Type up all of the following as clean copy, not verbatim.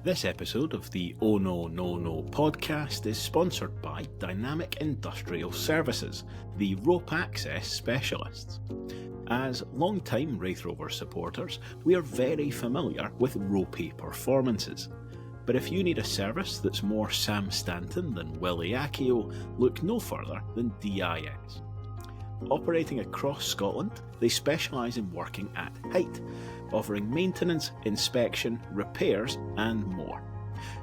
This episode of the Oh No No No podcast is sponsored by Dynamic Industrial Services, the rope access specialists. As long-time Raith Rovers supporters, we are very familiar with ropey performances. But if you need a service that's more Sam Stanton than Willie Accio, look no further than DIS. Operating across Scotland, they specialise in working at height, offering maintenance, inspection, repairs and more.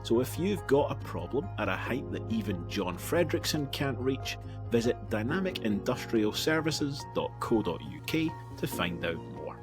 So if you've got a problem at a height that even John Fredrickson can't reach, visit dynamicindustrialservices.co.uk to find out more.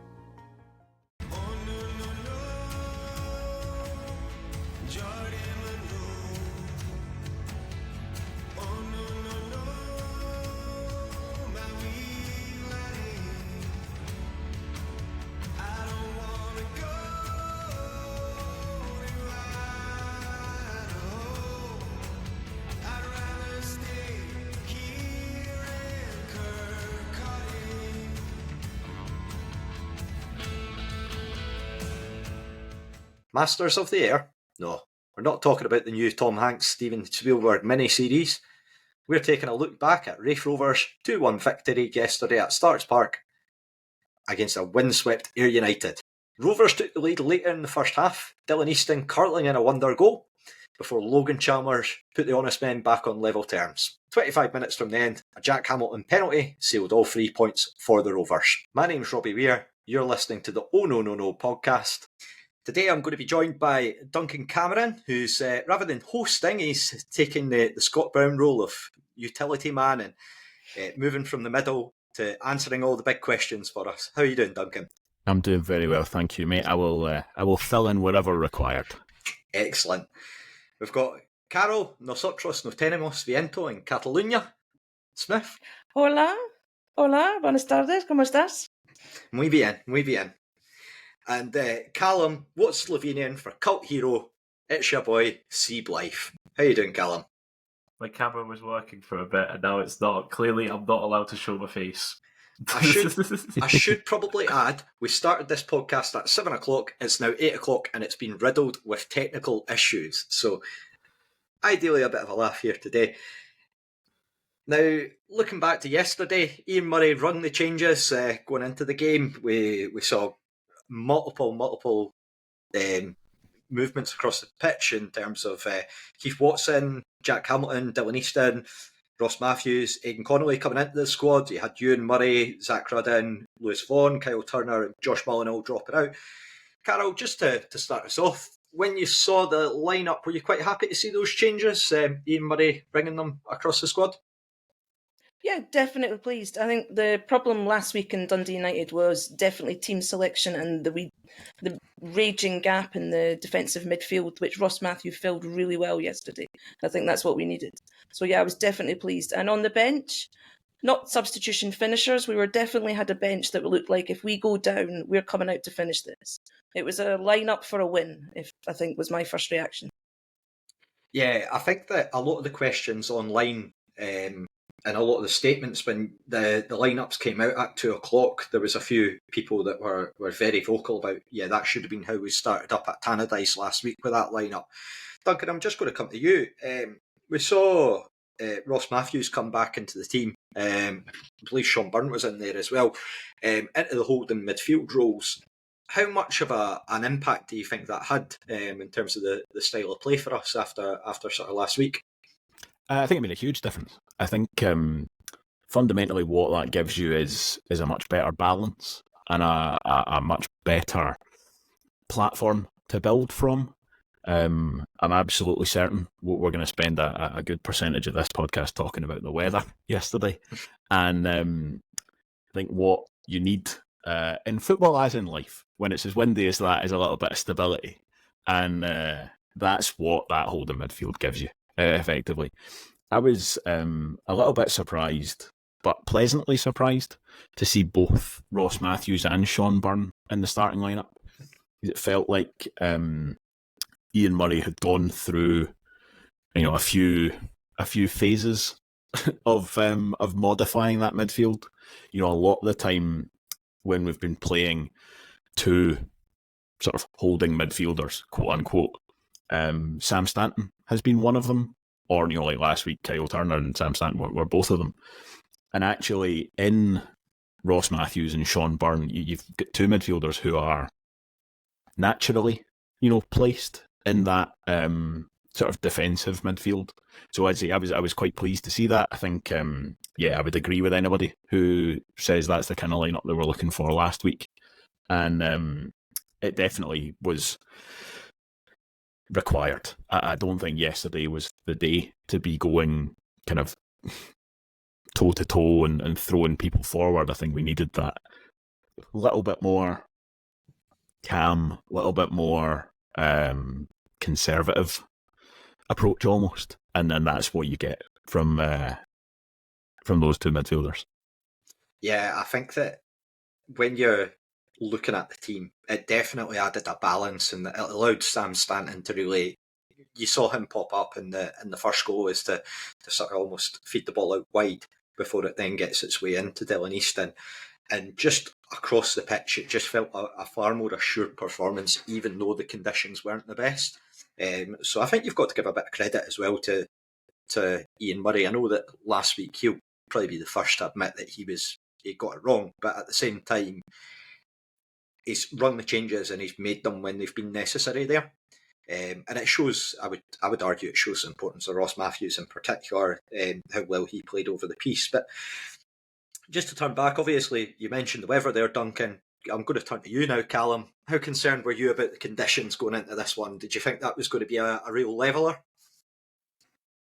Masters of the Air? No, we're not talking about the new Tom Hanks Steven Spielberg mini-series. We're taking a look back at Raith Rovers' 2-1 victory yesterday at Starks Park against a windswept Ayr United. Rovers took the lead later in the first half, Dylan Easton curling in a wonder goal, before Logan Chalmers put the honest men back on level terms. 25 minutes from the end, a Jack Hamilton penalty sealed all 3 points for the Rovers. My name's Robbie, you're listening to the Oh No No No podcast. Today I'm going to be joined by Duncan Cameron, who's, rather than hosting, he's taking the Scott Brown role of utility man and moving from the middle to answering all the big questions for us. How are you doing, Duncan? I'm doing very well, thank you, mate. I will fill in wherever required. Excellent. We've got Carol, nosotros no tenemos viento en Cataluña. Smith. Hola, buenas tardes, ¿cómo estás? Muy bien, muy bien. And Callum, what's Slovenian for cult hero? It's your boy, C. Blythe. How you doing, Callum? My camera was working for a bit and now it's not. Clearly, I'm not allowed to show my face. I should probably add, we started this podcast at 7 o'clock, it's now 8 o'clock and it's been riddled with technical issues. So, ideally a bit of a laugh here today. Now, looking back to yesterday, Ian Murray rung the changes going into the game. We saw multiple movements across the pitch in terms of Keith Watson, Jack Hamilton, Dylan Easton, Ross Matthews, Aidan Connolly coming into the squad. You had Ewan Murray, Zach Ruddin, Lewis Vaughan, Kyle Turner and Josh Mullen all dropping out. Carol, just to start us off, when you saw the lineup, were you quite happy to see those changes? Ian Murray bringing them across the squad? Yeah, definitely pleased. I think the problem last week in Dundee United was definitely team selection and the raging gap in the defensive midfield, which Ross Matthews filled really well yesterday. I think that's what we needed. So yeah, I was definitely pleased. And on the bench, not substitution finishers, we definitely had a bench that looked like if we go down, we're coming out to finish this. It was a line-up for a win, I think was my first reaction. Yeah, I think that a lot of the questions online and a lot of the statements when the lineups came out at 2 o'clock, there was a few people that were very vocal about, yeah, that should have been how we started up at Tannadice last week with that lineup. Duncan, I'm just going to come to you. We saw Ross Matthews come back into the team. I believe Sean Byrne was in there as well, into the holding midfield roles. How much of an impact do you think that had in terms of the style of play for us after sort of last week? I think it made a huge difference. I think fundamentally what that gives you is a much better balance and a much better platform to build from. I'm absolutely certain we're going to spend a good percentage of this podcast talking about the weather yesterday. And I think what you need in football, as in life, when it's as windy as that, is a little bit of stability. And that's what that holding midfield gives you, effectively. I was a little bit surprised, but pleasantly surprised, to see both Ross Matthews and Sean Byrne in the starting lineup. It felt like Ian Murray had gone through, a few phases of modifying that midfield. A lot of the time when we've been playing two sort of holding midfielders, quote unquote, Sam Stanton has been one of them, or like last week, Kyle Turner and Sam Stanton were both of them. And actually, in Ross Matthews and Sean Byrne, you've got two midfielders who are naturally, placed in that sort of defensive midfield. So I'd say I was quite pleased to see that. I think, I would agree with anybody who says that's the kind of lineup that we're looking for last week. And it definitely was required. I don't think yesterday was the day to be going kind of toe-to-toe and throwing people forward. I think we needed that little bit more calm, a little bit more conservative approach almost. And then that's what you get from those two midfielders. Yeah, I think that when you're looking at the team, it definitely added a balance, and it allowed Sam Stanton to really. You saw him pop up in the first goal as to sort of almost feed the ball out wide before it then gets its way into Dylan Easton. And just across the pitch, it just felt a far more assured performance, even though the conditions weren't the best. So I think you've got to give a bit of credit as well to Ian Murray. I know that last week he'll probably be the first to admit that he got it wrong, but at the same time, he's run the changes and he's made them when they've been necessary there. And it shows, I would argue, it shows the importance of Ross Matthews in particular, how well he played over the piece. But just to turn back, obviously, you mentioned the weather there, Duncan. I'm going to turn to you now, Callum. How concerned were you about the conditions going into this one? Did you think that was going to be a real leveller?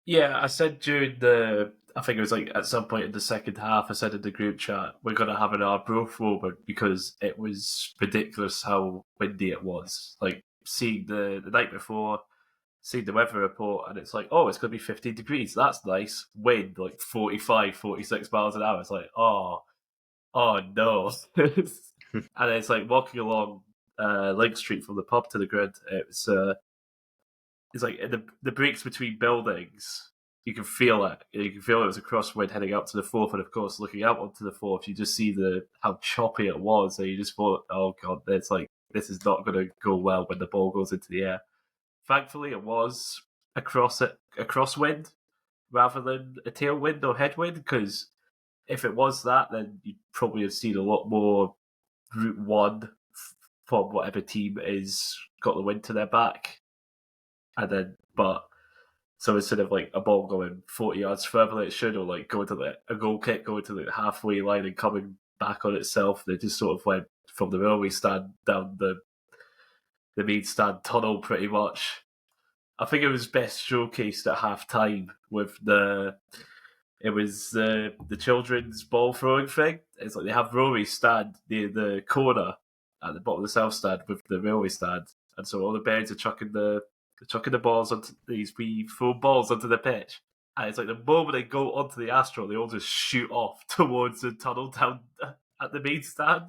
Yeah, I said during I think it was like at some point in the second half, I said in the group chat, we're going to have an Arbroath moment because it was ridiculous how windy it was. Like, seeing the night before, seeing the weather report, and it's like, oh, it's going to be 15 degrees. That's nice. Wind, like 45, 46 miles an hour. It's like, oh no. And it's like walking along Link Street from the pub to the grid. It's like the breaks between buildings. You can feel it. You can feel it was a crosswind heading up to the fourth, and of course, looking out onto the fourth, you just see how choppy it was. And you just thought, oh god, it's like this is not going to go well when the ball goes into the air. Thankfully, it was a crosswind rather than a tailwind or headwind. Because if it was that, then you'd probably have seen a lot more Route 1 from whatever team is got the wind to their back. And then, so instead of like a ball going 40 yards further than it should, or like going to a goal kick going to the halfway line and coming back on itself, they just sort of went from the railway stand down the main stand tunnel pretty much. I think it was best showcased at half time with the children's ball throwing thing. It's like they have railway stand near the corner at the bottom of the south stand with the railway stand, and so all the birds are chucking the balls onto these wee foam balls onto the pitch. And it's like the moment they go onto the Astro, they all just shoot off towards the tunnel down at the main stand.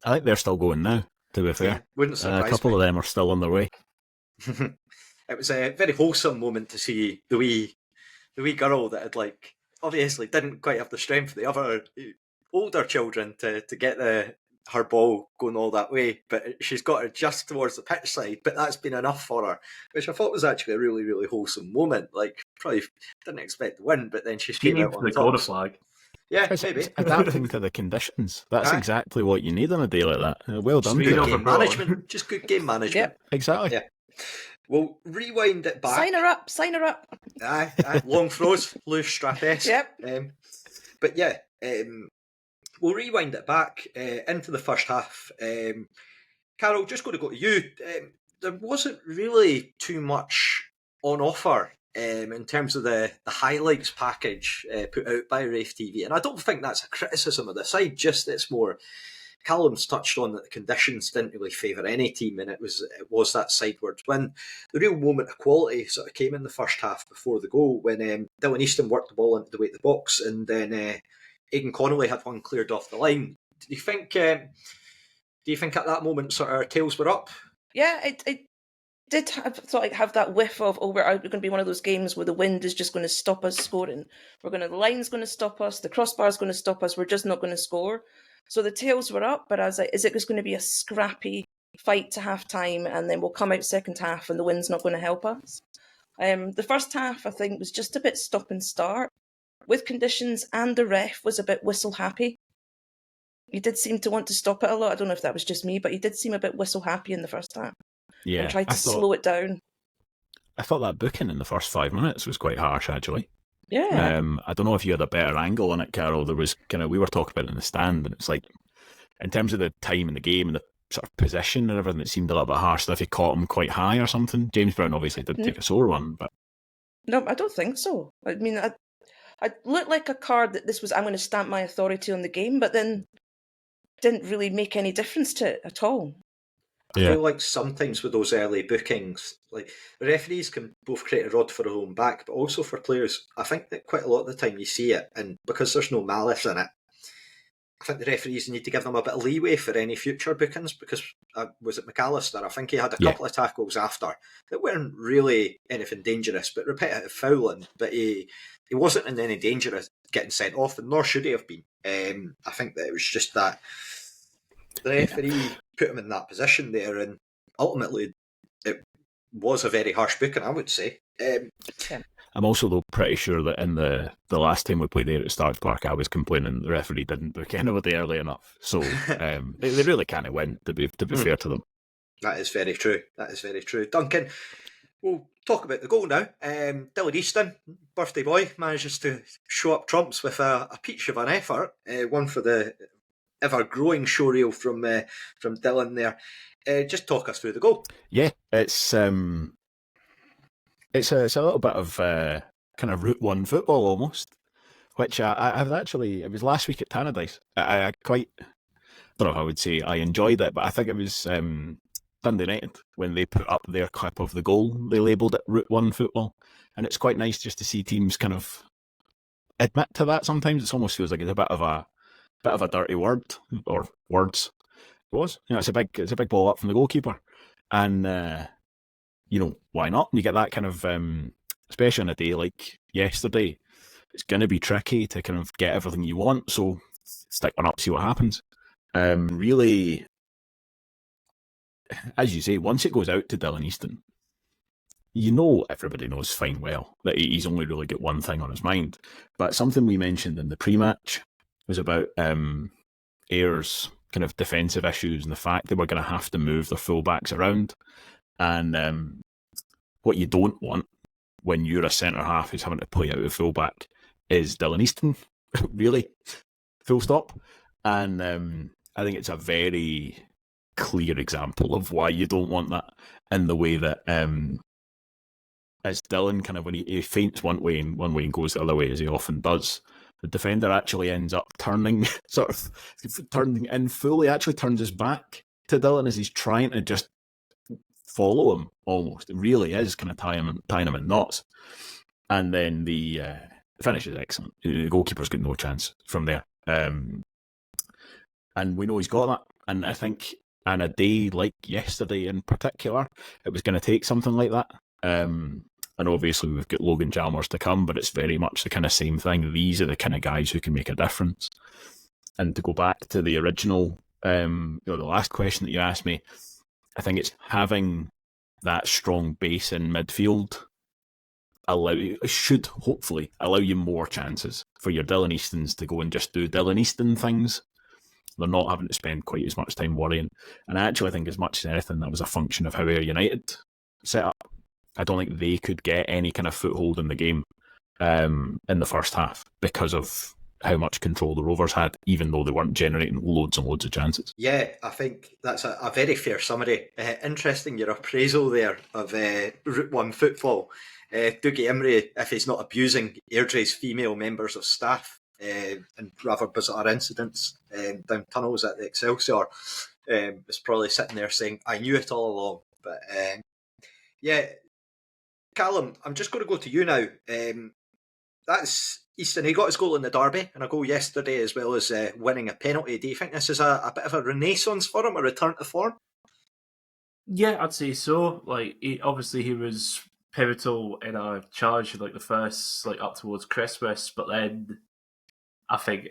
I think they're still going now, to be fair. Wouldn't surprise a couple me. of them are still on their way. It was a very wholesome moment to see the wee girl that had obviously didn't quite have the strength of the other older children to get her ball going all that way, but she's got her just towards the pitch side, but that's been enough for her, which I thought was actually a really, really wholesome moment. Probably didn't expect to win, but then she came out on the top. corner flag. Yeah, it's maybe. Adapting to the conditions. That's exactly what you need on a day like that. Well done. Good game management. Just good game management. Yep. Exactly. Yeah. We'll rewind it back. Sign her up. Aye. Long throws, loose strap-esque. Yep. But yeah, we'll rewind it back into the first half. Carol, just going to go to you. There wasn't really too much on offer in terms of the highlights package put out by Raith TV. And I don't think that's a criticism of the side, just it's more... Callum's touched on that the conditions didn't really favour any team, and it was that sideways win. The real moment of quality sort of came in the first half before the goal when Dylan Easton worked the ball into the weight of the box, and then Aidan Connolly had one cleared off the line. Do you think at that moment sort of our tails were up? Yeah, it did have that whiff of, we're going to be one of those games where the wind is just going to stop us scoring. The line's going to stop us, the crossbar's going to stop us, we're just not going to score. So the tails were up, but I was like, is it just going to be a scrappy fight to half time and then we'll come out second half and the win's not going to help us. The first half, I think, was just a bit stop and start with conditions, and the ref was a bit whistle happy. He did seem to want to stop it a lot. I don't know if that was just me, but he did seem a bit whistle happy in the first half. Yeah, and tried to slow it down. I thought that booking in the first 5 minutes was quite harsh, actually. Yeah. I don't know if you had a better angle on it, Carol. There was we were talking about it in the stand, and it's like, in terms of the time in the game and the sort of position and everything, it seemed a little bit harsh. So if he caught him quite high or something, James Brown obviously did take a sore one, but no, I don't think so. I mean, I looked like a card that this was, I'm going to stamp my authority on the game, but then didn't really make any difference to it at all. I feel like sometimes with those early bookings, like the referees can both create a rod for their own back, but also for players. I think that quite a lot of the time you see it, and because there's no malice in it, I think the referees need to give them a bit of leeway for any future bookings, because was it McAllister? I think he had a couple of tackles after that weren't really anything dangerous, but repetitive fouling. But he wasn't in any danger of getting sent off, and nor should he have been. I think that it was just that the referee put him in that position there, and ultimately it was a very harsh booking, I would say. I'm also, though, pretty sure that in the last time we played there at Starks Park, I was complaining the referee didn't book anybody early enough. So they really kind of win, to be fair to them. That is very true. That is very true. Duncan, we'll talk about the goal now. Dylan Easton, birthday boy, manages to show up trumps with a peach of an effort. One for the ever-growing showreel from Dylan there. Just talk us through the goal. Yeah, it's a little bit of kind of Route 1 football almost, which I've actually, it was last week at Tannadice. I quite, I don't know if I would say I enjoyed it, but I think it was Dundee United when they put up their clip of the goal. They labelled it Route 1 football, and it's quite nice just to see teams kind of admit to that. Sometimes it almost feels like it's a bit of a dirty word, or words. It was, it's a big ball up from the goalkeeper, and why not? You get that kind of, especially on a day like yesterday, it's going to be tricky to kind of get everything you want, so stick one up, see what happens. Really, as you say, once it goes out to Dylan Easton, everybody knows fine well that he's only really got one thing on his mind. But something we mentioned in the pre-match was about Ayer's kind of defensive issues and the fact they were going to have to move their fullbacks around. And what you don't want when you're a centre-half who's having to play out a fullback is Dylan Easton, really, full stop. And I think it's a very clear example of why you don't want that, in the way that as Dylan kind of, when he feints one way and goes the other way, as he often does, the defender actually ends up turning in fully, actually turns his back to Dylan as he's trying to just follow him almost. It really is kind of tying him in knots. And then the finish is excellent. The goalkeeper's got no chance from there. And we know he's got that. And I think on a day like yesterday in particular, it was going to take something like that. And obviously we've got Logan Chalmers to come, but it's very much the kind of same thing. These are the kind of guys who can make a difference. And to go back to the original, the last question that you asked me, I think it's having that strong base in midfield should hopefully allow you more chances for your Dylan Eastons to go and just do Dylan Easton things. They're not having to spend quite as much time worrying. And I actually think, as much as anything, that was a function of how Ayr United set up. I don't think they could get any kind of foothold in the game in the first half because of how much control the Rovers had, even though they weren't generating loads and loads of chances. Yeah, I think that's a very fair summary. Interesting, your appraisal there of Route 1 football. Dougie Imrie, if he's not abusing Airdrie's female members of staff and rather bizarre incidents down tunnels at the Excelsior, is probably sitting there saying, I knew it all along. But yeah, Callum, I'm just going to go to you now. That's Easton. He got his goal in the derby and a goal yesterday, as well as winning a penalty. Do you think this is a bit of a renaissance for him, a return to form? Yeah, I'd say so. Like, he was pivotal in our charge, like the first, like up towards Christmas, but then I think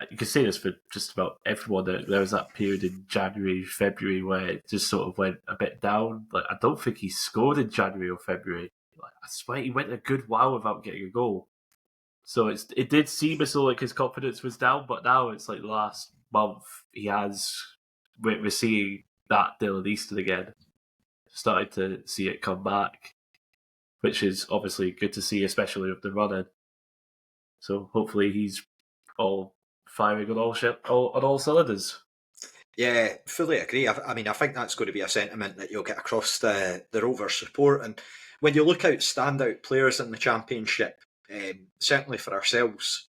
you can say this for just about everyone. There was that period in January, February where it just sort of went a bit down. Like, I don't think he scored in January or February. Like, I swear he went a good while without getting a goal. So it did seem as though like his confidence was down, but now it's like the last month we're seeing that Dylan Easton again. Started to see it come back, which is obviously good to see, especially with the running. So hopefully he's all firing on all cylinders. Yeah, fully agree. I mean, I think that's going to be a sentiment that you'll get across the Rovers support. And when you look out standout players in the Championship, certainly for ourselves,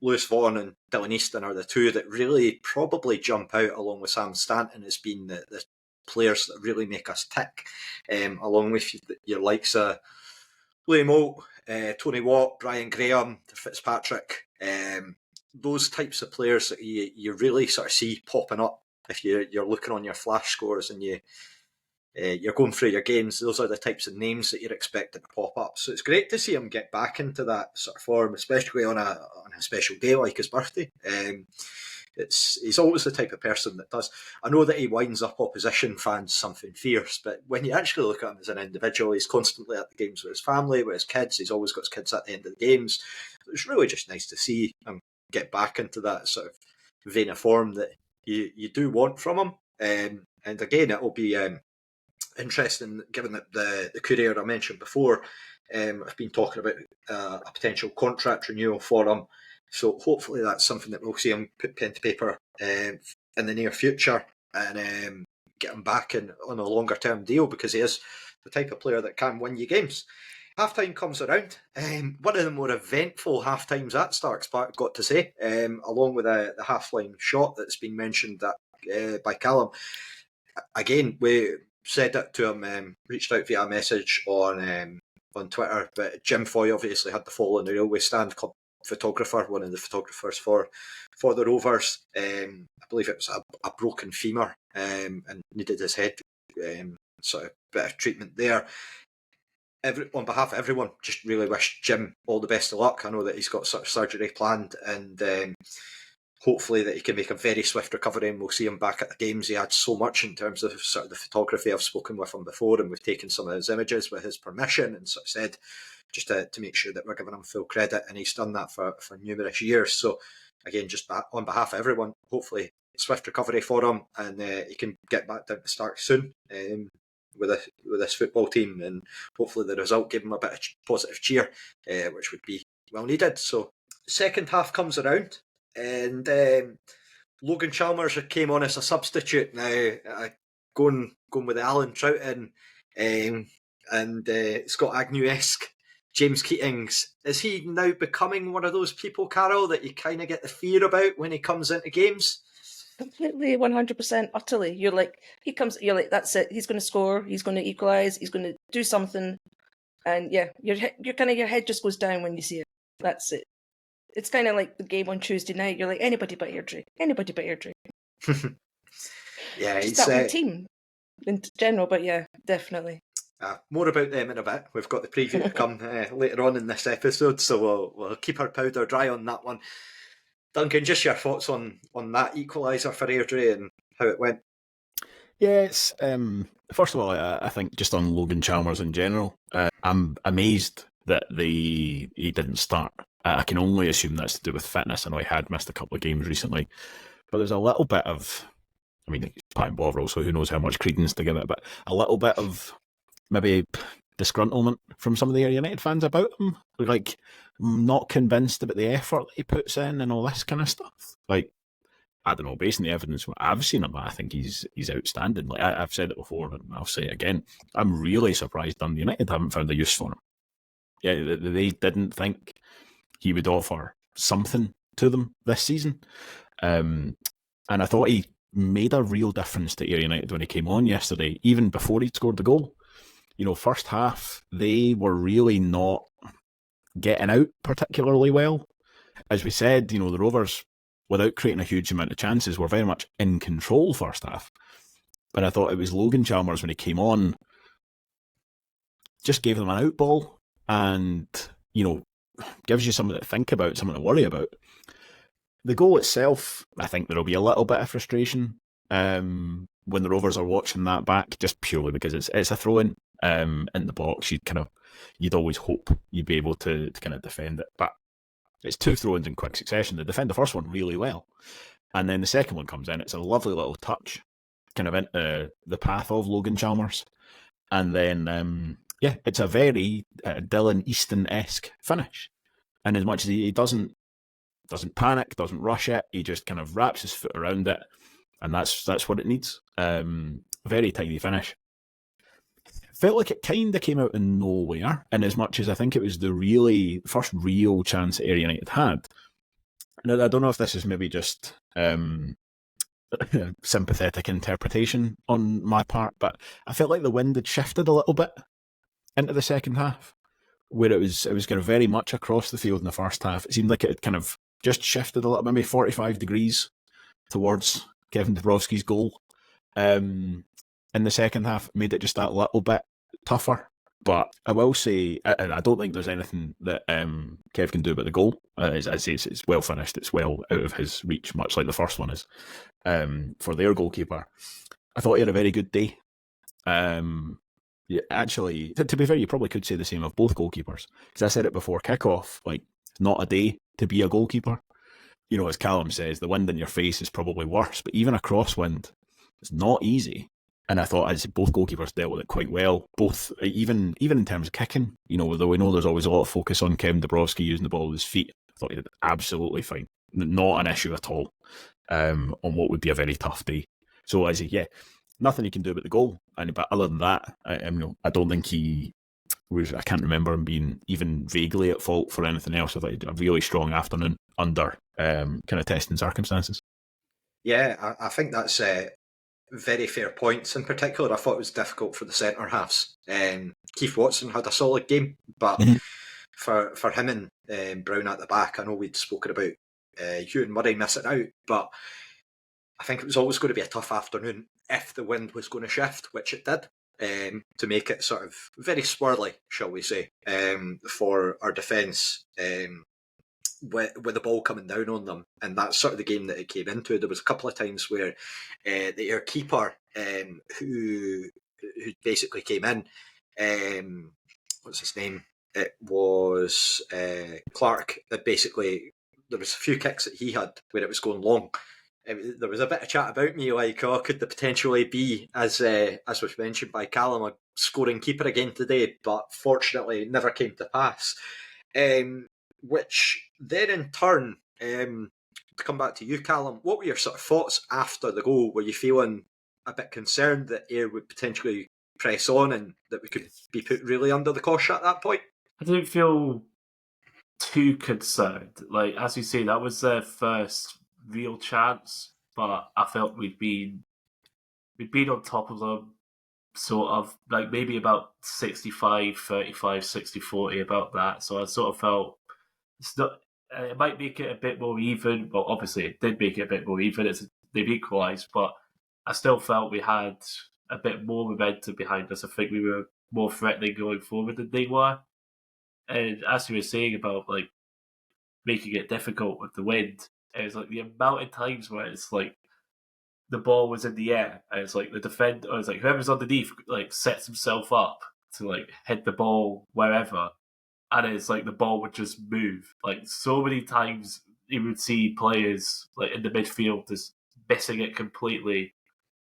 Lewis Vaughan and Dylan Easton are the two that really probably jump out, along with Sam Stanton as being the players that really make us tick, along with your likes of Liam Oat, Tony Watt, Brian Graham, Fitzpatrick. Those types of players that you really sort of see popping up if you're looking on your flash scores and you're going through your games. Those are the types of names that you're expecting to pop up. So it's great to see him get back into that sort of form, especially on a special day like his birthday. He's always the type of person that does. I know that he winds up opposition fans something fierce, but when you actually look at him as an individual, he's constantly at the games with his family, with his kids. He's always got his kids at the end of the games. It's really just nice to see him get back into that sort of vein of form that you do want from him. And again, it will be interesting, given that the Courier I mentioned before, I've been talking about a potential contract renewal for him. So hopefully that's something that we'll see him put pen to paper in the near future and get him back on a longer term deal, because he is the type of player that can win you games. Halftime comes around. One of the more eventful halftimes at Starks Park, got to say, along with the half-line shot that's been mentioned by Callum. Again, we said it to him, reached out via a message on Twitter, but Jim Foy obviously had the fall in the railway stand club photographer, one of the photographers for the Rovers. I believe it was a broken femur and needed his head sort of bit of treatment there. On behalf of everyone, just really wish Jim all the best of luck. I know that he's got sort of surgery planned, and hopefully that he can make a very swift recovery and we'll see him back at the games. He had so much in terms of sort of the photography. I've spoken with him before and we've taken some of his images with his permission and sort of said just to make sure that we're giving him full credit, and he's done that for numerous years. So again, just on behalf of everyone, hopefully swift recovery for him and he can get back down to Stark soon with this football team, and hopefully the result gave him a bit of positive cheer, which would be well needed. So second half comes around and Logan Chalmers came on as a substitute. Now going with Alan Troughton and Scott Agnew-esque James Keatings. Is he now becoming one of those people, Carol, that you kind of get the fear about when he comes into games? Completely, 100%, utterly. You're like, you're like, that's it. He's going to score. He's going to equalise. He's going to do something. And yeah, your head just goes down when you see it. That's it. It's kind of like the game on Tuesday night. You're like, anybody but Airdrie. Anybody but Airdrie. Yeah, it's that whole team in general, but yeah, definitely. More about them in a bit. We've got the preview to come later on in this episode, so we'll keep our powder dry on that one. Duncan, just your thoughts on that equaliser for Airdrie and how it went? Yes, first of all, I think just on Logan Chalmers in general, I'm amazed that he didn't start. I can only assume that's to do with fitness. I know he had missed a couple of games recently, but there's a little bit of, I mean, he's playing Bovril, so who knows how much credence to give it, but a little bit of maybe disgruntlement from some of the United fans about him. Like, I'm not convinced about the effort that he puts in and all this kind of stuff. Like, I don't know, based on the evidence I've seen him, I think he's outstanding. Like I've said it before and I'll say it again. I'm really surprised Dundee United haven't found a use for him. Yeah, they didn't think he would offer something to them this season. And I thought he made a real difference to Ayr United when he came on yesterday, even before he'd scored the goal. You know, first half, they were really not getting out particularly well. As we said, you know, the Rovers, without creating a huge amount of chances, were very much in control first half. But I thought it was Logan Chalmers when he came on, just gave them an out ball and, you know, gives you something to think about, something to worry about. The goal itself, I think there'll be a little bit of frustration when the Rovers are watching that back, just purely because it's a throw-in in the box. You'd always hope you'd be able to kind of defend it, but it's 2 throw-ins in quick succession. They defend the first one really well, and then the second one comes in. It's a lovely little touch, kind of into the path of Logan Chalmers, and then it's a very Dylan Easton-esque finish. And as much as he doesn't panic, doesn't rush it, he just kind of wraps his foot around it, and that's what it needs. Very tiny finish. Felt like it kind of came out of nowhere, in as much as I think it was the first real chance that Airdrie United had. Now, I don't know if this is maybe just sympathetic interpretation on my part, but I felt like the wind had shifted a little bit into the second half, where it was kind of very much across the field in the first half. It seemed like it had kind of just shifted a little, maybe 45 degrees towards Kevin Dabrowski's goal. In the second half, made it just that little bit tougher. But I will say, I don't think there's anything that Kev can do about the goal. As I say, it's well finished. It's well out of his reach, much like the first one is for their goalkeeper. I thought he had a very good day. Actually, to be fair, you probably could say the same of both goalkeepers. Because I said it before kickoff, like, it's not a day to be a goalkeeper. You know, as Callum says, the wind in your face is probably worse. But even a crosswind, it's not easy. And I thought as both goalkeepers dealt with it quite well. Both, even in terms of kicking, you know, though we know there's always a lot of focus on Kevin Dabrowski using the ball with his feet, I thought he did absolutely fine. Not an issue at all on what would be a very tough day. So I say, nothing he can do about the goal. But other than that, I don't think he was. I can't remember him being even vaguely at fault for anything else. I thought he did a really strong afternoon under kind of testing circumstances. Yeah, I think that's very fair points. In particular, I thought it was difficult for the centre halves. Keith Watson had a solid game, but for him and Brown at the back, I know we'd spoken about Ewan Murray missing out, but I think it was always going to be a tough afternoon if the wind was going to shift, which it did, to make it sort of very swirly, shall we say, for our defence. With the ball coming down on them, and that's sort of the game that it came into. There was a couple of times where the Ayr keeper, who basically came in, what's his name? It was Clark. That basically there was a few kicks that he had where it was going long. There was a bit of chat about me, like, could there potentially be, as was mentioned by Callum, a scoring keeper again today, but fortunately never came to pass. Which then in turn, to come back to you, Callum, what were your sort of thoughts after the goal? Were you feeling a bit concerned that Ayr would potentially press on and that we could be put really under the cosh at that point? I didn't feel too concerned. Like, as you say, that was their first real chance, but I felt we'd been on top of them, sort of, like, maybe about 65-35, 60-40, about that. So I sort of felt it might make it a bit more even. Well, obviously it did make it a bit more even. They've equalised, but I still felt we had a bit more momentum behind us. I think we were more threatening going forward than they were. And as you were saying about, like, making it difficult with the wind, it was like the amount of times where it's like the ball was in the air and it's like the defender, or it's like whoever's underneath, like, sets himself up to, like, hit the ball wherever. And it's like the ball would just move. Like, so many times you would see players, like, in the midfield just missing it completely.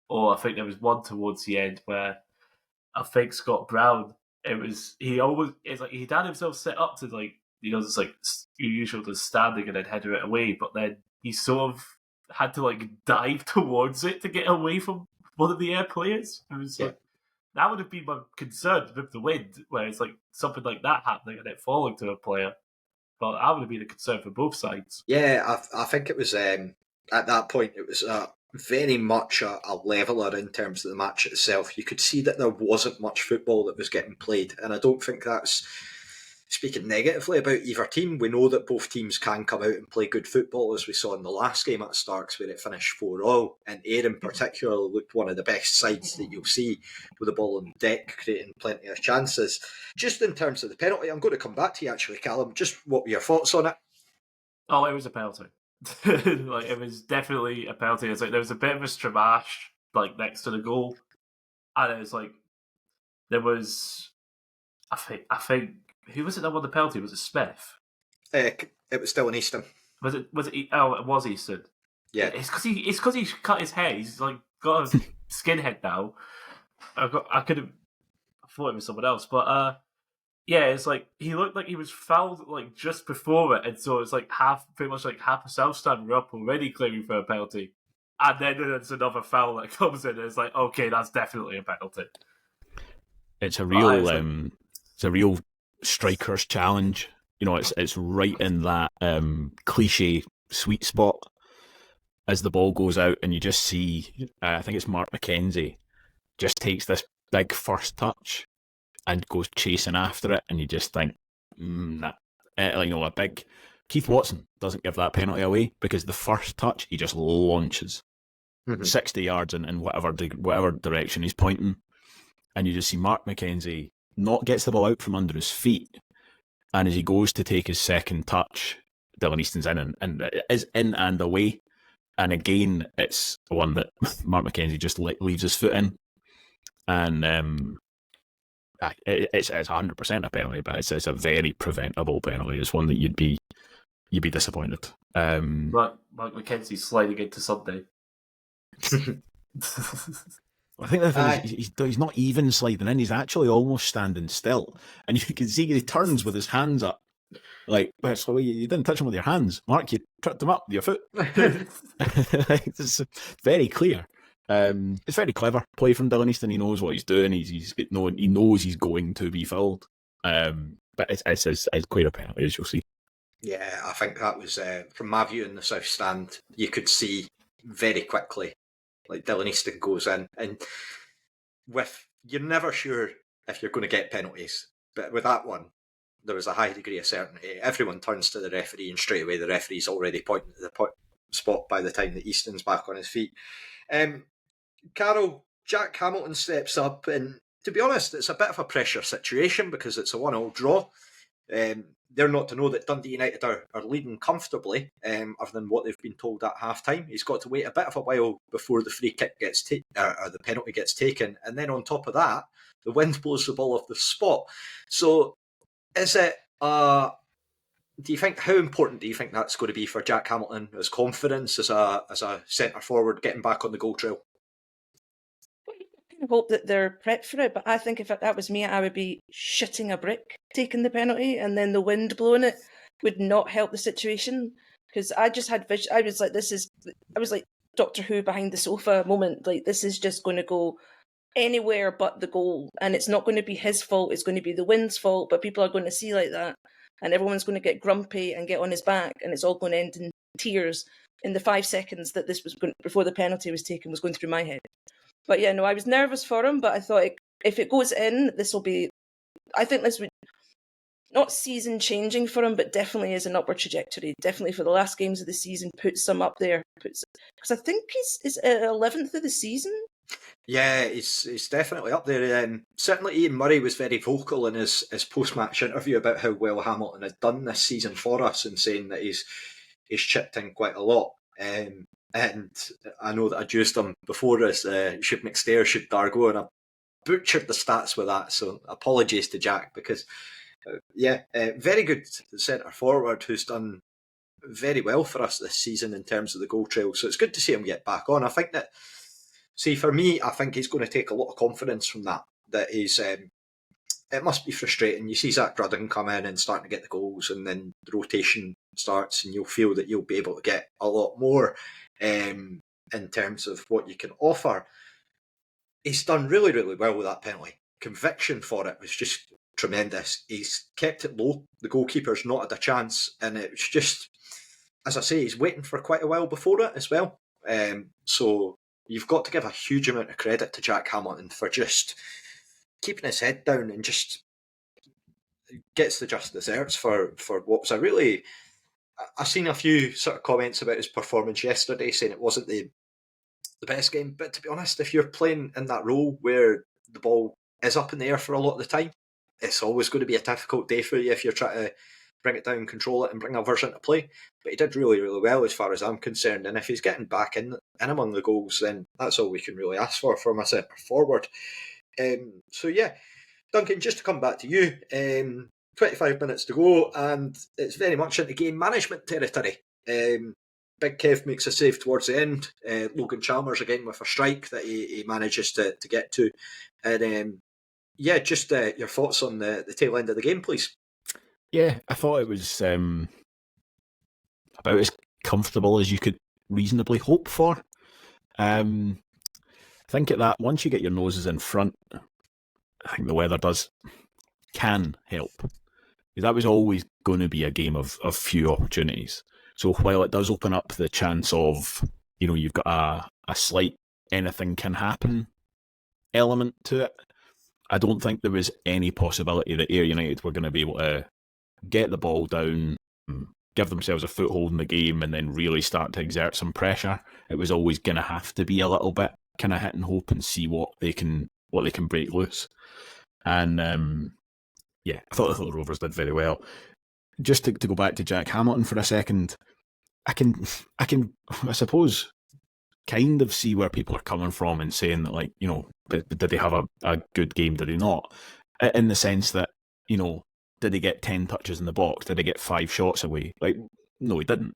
Or I think there was one towards the end where I think Scott Brown, it's like he'd had himself set up to, like, you know, it's like usual just standing and then header it away, but then he sort of had to, like, dive towards it to get away from one of the Ayr players. It was like, that would have been my concern with the wind, where it's like something like that happening and it falling to a player. But that would have been a concern for both sides. Yeah, I think it was, at that point, it was very much a leveller in terms of the match itself. You could see that there wasn't much football that was getting played, and I don't think that's speaking negatively about either team. We know that both teams can come out and play good football, as we saw in the last game at Starks, where it finished 4-0, and Ayr in particular looked one of the best sides that you'll see with the ball on deck, creating plenty of chances. Just in terms of the penalty, I'm going to come back to you actually, Callum. Just what were your thoughts on it? Oh, it was a penalty. Like, it was definitely a penalty. It's like there was a bit of a stramash like next to the goal, and it was like there was. I think who was it that won the penalty? Was it Smith? It was still in Easton. Was it? Oh, it was Easton. Yeah. It's because he cut his hair. He's like got a skinhead now. I thought it was someone else, but yeah, it's like he looked like he was fouled like just before it, and so it's like pretty much like half a South Stand were up already claiming for a penalty, and then there's another foul that comes in, and it's like, okay, that's definitely a penalty. It's a real striker's challenge. You know, it's right in that cliche sweet spot as the ball goes out, and you just see, I think it's Mark McKenzie, just takes this big first touch and goes chasing after it, and you just think, a big Keith Watson doesn't give that penalty away, because the first touch he just launches 60 yards in whatever direction he's pointing, and you just see Mark McKenzie gets the ball out from under his feet, and as he goes to take his second touch, Dylan Easton's in and it is in and away, and again it's one that Mark McKenzie just leaves his foot in, and it's 100% a penalty, but it's a very preventable penalty. It's one that you'd be disappointed. Mark McKenzie's sliding into Sunday. I think the thing is, he's not even sliding in. He's actually almost standing still, and you can see he turns with his hands up. Like, so you didn't touch him with your hands, Mark. You tripped him up with your foot. It's very clear. It's very clever play from Dylan Easton. He knows what he's doing. He knows he's going to be fouled. But it's quite a penalty, as you'll see. Yeah, I think that was from my view in the South Stand. You could see very quickly, like Dylan Easton goes in, and you're never sure if you're going to get penalties, but with that one, there was a high degree of certainty. Everyone turns to the referee, and straight away the referee's already pointing to the spot by the time that Easton's back on his feet. Carol, Jack Hamilton steps up, and to be honest, it's a bit of a pressure situation because it's a 1-1 draw. They're not to know that Dundee United are leading comfortably, other than what they've been told at half-time. He's got to wait a bit of a while before the free kick gets or the penalty gets taken, and then on top of that, the wind blows the ball off the spot. So, is it? How important do you think that's going to be for Jack Hamilton, his confidence as a centre forward getting back on the goal trail? I hope that they're prepped for it, but I think if that was me, I would be shitting a brick taking the penalty, and then the wind blowing it would not help the situation, because I just had I was like Doctor Who behind the sofa moment. Like, this is just going to go anywhere but the goal, and it's not going to be his fault, it's going to be the wind's fault, but people are going to see like that, and everyone's going to get grumpy and get on his back, and it's all going to end in tears in the 5 seconds that this was before the penalty was taken was going through my head. But yeah, no, I was nervous for him, but I thought if it goes in, I think this would, not season changing for him, but definitely is an upward trajectory. Definitely for the last games of the season, puts him up there. Because I think he's 11th of the season. Yeah, he's definitely up there. Certainly Ian Murray was very vocal in his post-match interview about how well Hamilton had done this season for us, and saying that he's chipped in quite a lot. And I know that I used him before as should McStair, should Dargo, and I butchered the stats with that, so apologies to Jack, because very good centre forward who's done very well for us this season in terms of the goal trail, so it's good to see him get back on. I think that, for me, I think he's going to take a lot of confidence from that he's it must be frustrating. You see Zach Rudden come in and starting to get the goals, and then the rotation starts, and you'll feel that you'll be able to get a lot more in terms of what you can offer. He's done really, really well with that penalty. Conviction for it was just tremendous. He's kept it low. The goalkeeper's not had a chance, and it's just, as I say, he's waiting for quite a while before it as well. So you've got to give a huge amount of credit to Jack Hamilton for just keeping his head down and just gets the just desserts for what was a really... I've seen a few sort of comments about his performance yesterday saying it wasn't the best game, but to be honest, if you're playing in that role where the ball is up in the air for a lot of the time, it's always going to be a difficult day for you if you're trying to bring it down, control it, and bring others into play. But he did really, really well as far as I'm concerned. And if he's getting back in among the goals, then that's all we can really ask for from a centre forward. So yeah, Duncan, just to come back to you, 25 minutes to go, and it's very much into game management territory. Big Kev makes a save towards the end. Logan Chalmers again with a strike that he manages to get to. And yeah, just your thoughts on the tail end of the game, please. Yeah, I thought it was about as comfortable as you could reasonably hope for. I think at that, once you get your noses in front, I think the weather can help. That was always going to be a game of few opportunities. So while it does open up the chance of, you've got a slight anything can happen element to it, I don't think there was any possibility that Ayr United were going to be able to get the ball down, give themselves a foothold in the game, and then really start to exert some pressure. It was always going to have to be a little bit kind of hit and hope and see what they can break loose. And I thought the Rovers did very well. Just to go back to Jack Hamilton for a second, I can I suppose kind of see where people are coming from and saying that, like, did they have a good game? Did they not? In the sense that, did he get 10 touches in the box? Did he get 5 shots away? Like, no, he didn't.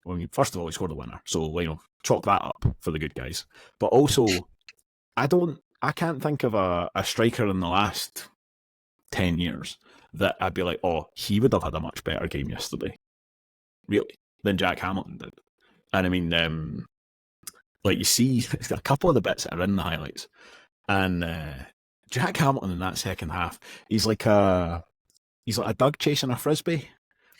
I mean, first of all, he scored the winner, so chalk that up for the good guys. But also, I can't think of a striker in the last 10 years that I'd be like, oh, he would have had a much better game yesterday, really, than Jack Hamilton did. And I mean, like, you see a couple of the bits that are in the highlights, and Jack Hamilton in that second half, he's like a dog chasing a frisbee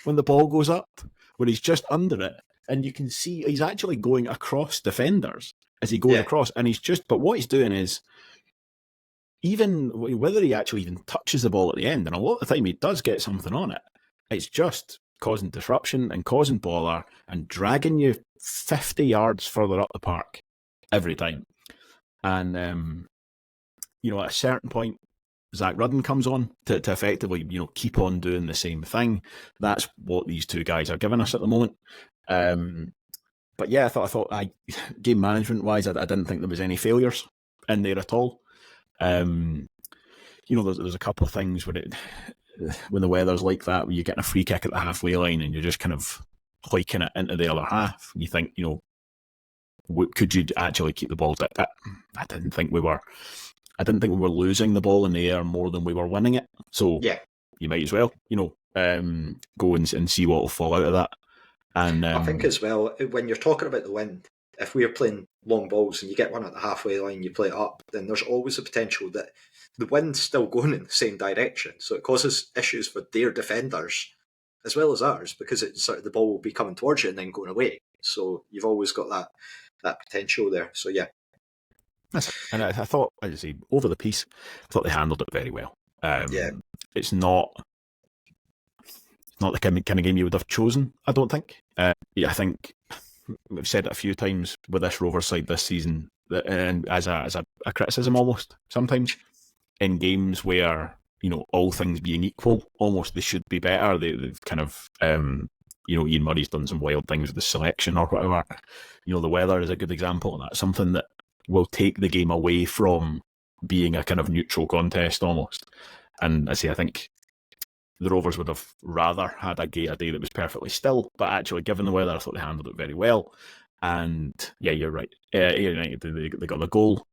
when the ball goes up, where he's just under it, and you can see he's actually going across defenders as he goes across, and but what he's doing is, even whether he actually even touches the ball at the end, and a lot of the time he does get something on it, it's just causing disruption and causing bother and dragging you 50 yards further up the park every time. And, at a certain point, Zach Rudden comes on to effectively, keep on doing the same thing. That's what these two guys are giving us at the moment. But yeah, I thought game management wise, I didn't think there was any failures in there at all. There's a couple of things when the weather's like that, where you're getting a free kick at the halfway line and you're just kind of hiking it into the other half. You think, could you actually keep the ball? I didn't think we were losing the ball in the air more than we were winning it. So you might as well, go and see what will fall out of that. And I think as well, when you're talking about the wind, if we're playing long balls and you get one at the halfway line, you play it up, then there's always a potential that the wind's still going in the same direction. So it causes issues for their defenders as well as ours, because it's sort of the ball will be coming towards you and then going away. So you've always got that potential there. So yeah. And I thought, as I say, over the piece, I thought they handled it very well. It's not the kind of game you would have chosen, I don't think. I think we've said it a few times with this Rovers side this season, and as a criticism almost, sometimes in games where, all things being equal, almost they should be better. They've kind of, Ian Murray's done some wild things with the selection or whatever. The weather is a good example of that. Something that will take the game away from being a kind of neutral contest almost. And I think the Rovers would have rather had a day that was perfectly still, but actually, given the weather, I thought they handled it very well. And yeah, you're right. Ayr United, they got the goal,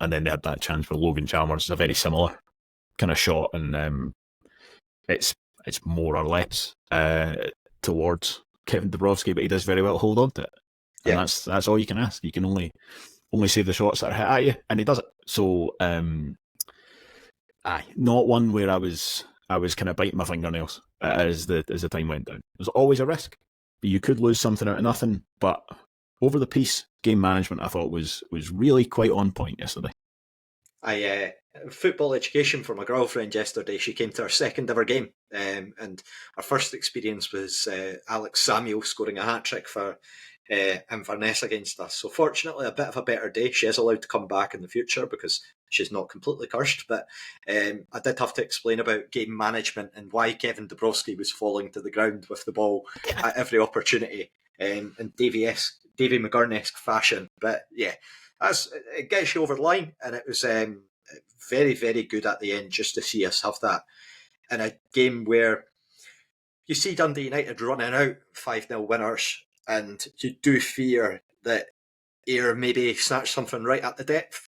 and then they had that chance for Logan Chalmers. It's a very similar kind of shot, and it's more or less towards Kevin Dabrowski, but he does very well hold on to it. And that's all you can ask. You can only save the shots that are hit at you, and he does it. So, not one where I was kind of biting my fingernails as the time went down. There's always a risk. You could lose something out of nothing, but over the piece, game management I thought was really quite on point yesterday. Football education for my girlfriend yesterday. She came to our second ever game, and our first experience was Alex Samuel scoring a hat-trick for Inverness against us. So fortunately, a bit of a better day. She is allowed to come back in the future because she's not completely cursed. But I did have to explain about game management and why Kevin Dabrowski was falling to the ground with the ball at every opportunity in Davy McGurn-esque fashion. But yeah, it gets you over the line, and it was very, very good at the end just to see us have that in a game where you see Dundee United running out 5-0 winners, and you do fear that Ayr maybe snatch something right at the depth,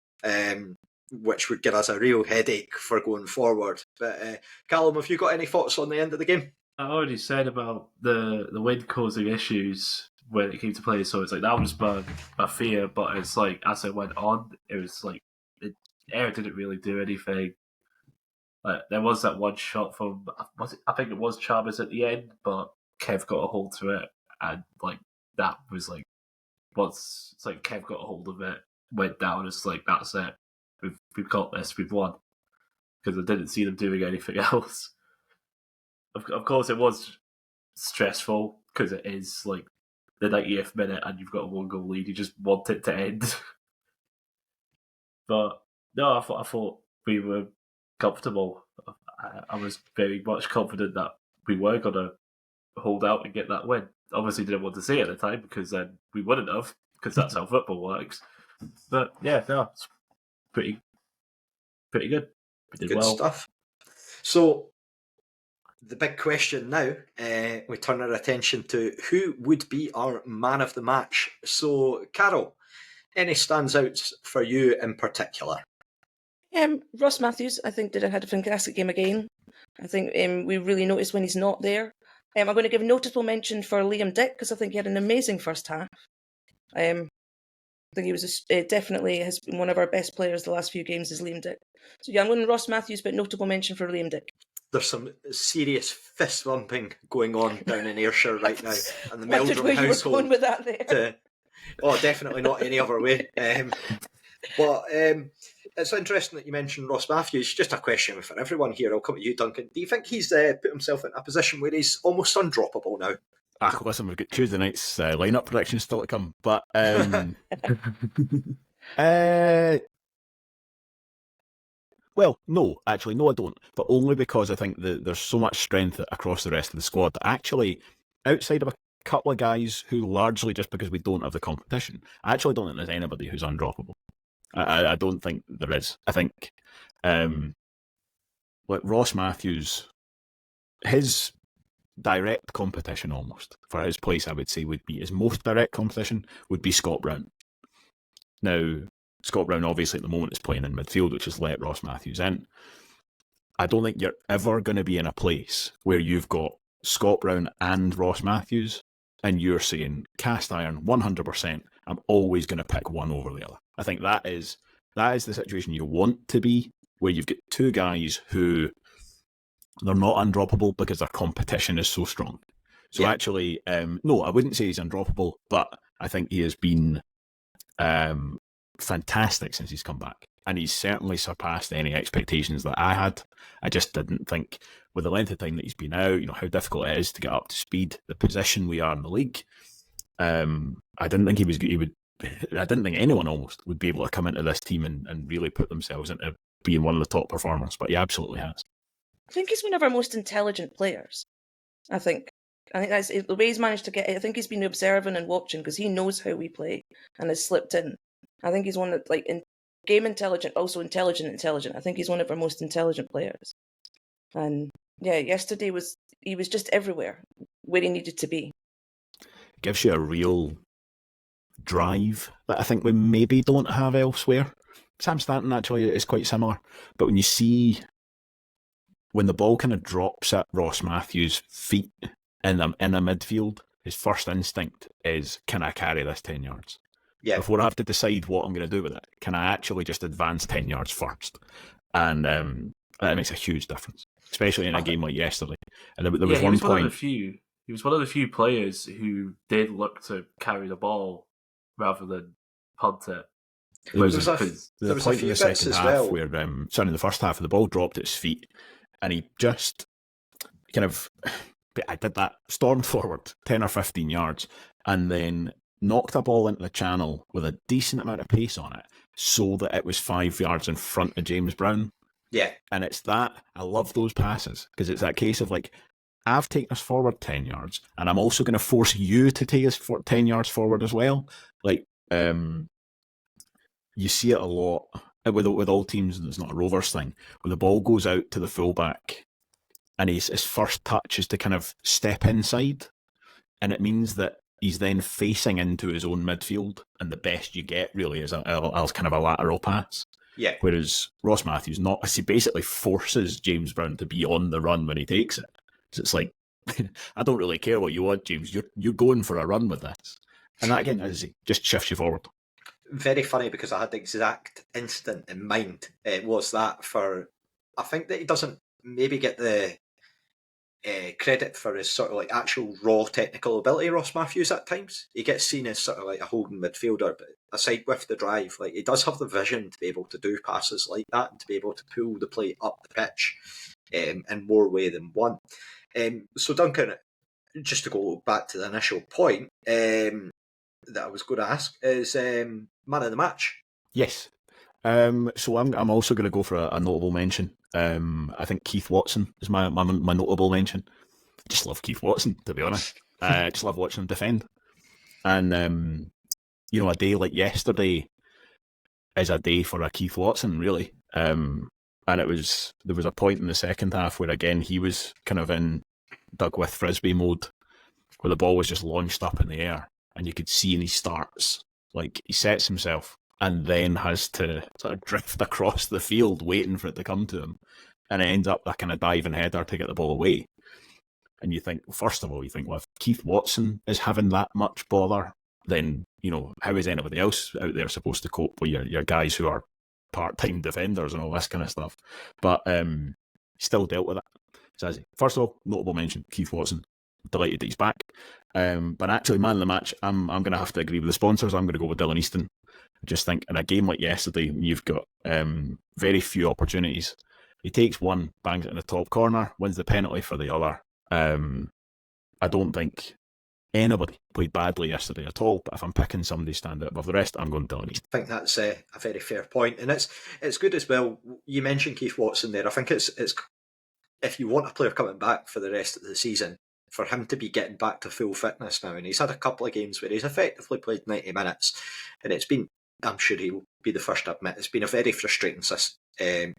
which would give us a real headache for going forward. But Callum, have you got any thoughts on the end of the game? I already said about the wind causing issues when it came to play, so it's like that was my fear, but it's like as it went on, it was like Ayr didn't really do anything. Like, there was that one shot from, I think it was Chalmers at the end, but Kev got a hold to it, and like that was like, it's like Kev got a hold of it, went down, it's like, that's it, we've got this, we've won, because I didn't see them doing anything else. Of course, it was stressful because it is like the 90th minute and you've got a 1-goal lead. You just want it to end. But no, I thought we were comfortable. I was very much confident that we were going to hold out and get that win. Obviously, didn't want to say it at the time because then we wouldn't have, because that's how football works. But yeah, no, it's pretty good. We did good well. Stuff. So the big question now, we turn our attention to who would be our man of the match. So, Carol, any stands out for you in particular? Ross Matthews, I think, had a fantastic game again. I think we really noticed when he's not there. I'm going to give a notable mention for Liam Dick because I think he had an amazing first half. I think he was definitely has been one of our best players the last few games is Liam Dick. So yeah, I'm going to Ross Matthews, but notable mention for Liam Dick. There's some serious fist thumping going on down in Ayrshire right now, and the Wondered Meldrum where you were household. going with that there. Definitely not any other way. But it's interesting that you mentioned Ross Matthews. Just a question for everyone here. I'll come to you, Duncan. Do you think he's put himself in a position where he's almost undroppable now? Listen, we've got Tuesday night's lineup predictions still to come, but well, no, actually, no, I don't. But only because I think that there's so much strength across the rest of the squad that actually, outside of a couple of guys who largely just because we don't have the competition, I actually don't think there's anybody who's undroppable. I don't think there is. I think, like Ross Matthews, his direct competition almost for his place, I would say, would be his most direct competition would be Scott Brown. Now, Scott Brown obviously at the moment is playing in midfield, which has let Ross Matthews in. I don't think you're ever going to be in a place where you've got Scott Brown and Ross Matthews and you're saying, cast iron, 100%, I'm always going to pick one over the other. I think that is the situation you want to be, where you've got two guys who they're not undroppable because their competition is so strong. So yeah. Actually, no, I wouldn't say he's undroppable, but I think he has been fantastic since he's come back. And he's certainly surpassed any expectations that I had. I just didn't think, with the length of time that he's been out, how difficult it is to get up to speed, the position we are in the league. I didn't think he would. I didn't think anyone almost would be able to come into this team and really put themselves into being one of the top performers. But he absolutely has. I think he's one of our most intelligent players. I think that's the way he's managed to get it. I think he's been observing and watching because he knows how we play and has slipped in. I think he's one that game intelligent, also intelligent. I think he's one of our most intelligent players. And yeah, yesterday he was just everywhere where he needed to be. Gives you a real drive that I think we maybe don't have elsewhere. Sam Stanton actually is quite similar, but when you see when the ball kind of drops at Ross Matthews' feet in a midfield, his first instinct is, can I carry this 10 yards? Yeah. Before I have to decide what I'm going to do with it, can I actually just advance 10 yards first? And that makes a huge difference, especially in a game like yesterday. And there was one point. He was one of the few players who did look to carry the ball rather than punt it. There was a point in the second half where, in the first half, the ball dropped at his feet, and he just I did that, stormed forward 10 or 15 yards, and then knocked a ball into the channel with a decent amount of pace on it so that it was 5 yards in front of James Brown. Yeah. And it's that, I love those passes, because it's that case of like, I've taken us forward 10 yards, and I'm also going to force you to take us 10 yards forward as well. Like, you see it a lot with all teams, and it's not a Rovers thing, when the ball goes out to the fullback, and his first touch is to kind of step inside, and it means that he's then facing into his own midfield, and the best you get really is a kind of a lateral pass. Yeah. Whereas Ross Matthews he basically forces James Brown to be on the run when he takes it. So it's like, I don't really care what you want, James. You're going for a run with this, and that again, as I say, just shifts you forward. Very funny, because I had the exact instant in mind. It was that for, I think that he doesn't maybe get the credit for his sort of like actual raw technical ability, Ross Matthews, at times. He gets seen as sort of like a holding midfielder, but aside with the drive, like, he does have the vision to be able to do passes like that and to be able to pull the play up the pitch in more way than one. So Duncan, just to go back to the initial point that I was going to ask, is man of the match. Yes. So I'm also going to go for a notable mention. I think Keith Watson is my notable mention. I just love Keith Watson, to be honest. I just love watching him defend. And, a day like yesterday is a day for a Keith Watson, really. And there was a point in the second half where, again, he was kind of in Doug-with Frisbee mode, where the ball was just launched up in the air, and you could see in his starts, like, he sets himself and then has to sort of drift across the field waiting for it to come to him. And it ends up a kind of diving header to get the ball away. And you think, first of all, well, if Keith Watson is having that much bother, then, how is anybody else out there supposed to cope with your guys who are part-time defenders and all this kind of stuff? But still dealt with it. So, first of all, notable mention, Keith Watson. Delighted that he's back. But actually, man of the match, I'm going to have to agree with the sponsors. I'm going to go with Dylan Easton. I just think in a game like yesterday, you've got very few opportunities. He takes one, bangs it in the top corner, wins the penalty for the other. I don't think anybody played badly yesterday at all, but if I'm picking somebody to stand out above the rest, I'm going Dylan Easton. I think that's a very fair point, and it's good as well. You mentioned Keith Watson there. I think it's if you want a player coming back for the rest of the season, for him to be getting back to full fitness now, and he's had a couple of games where he's effectively played 90 minutes, and it's been, I'm sure he'll be the first to admit, it's been a very frustrating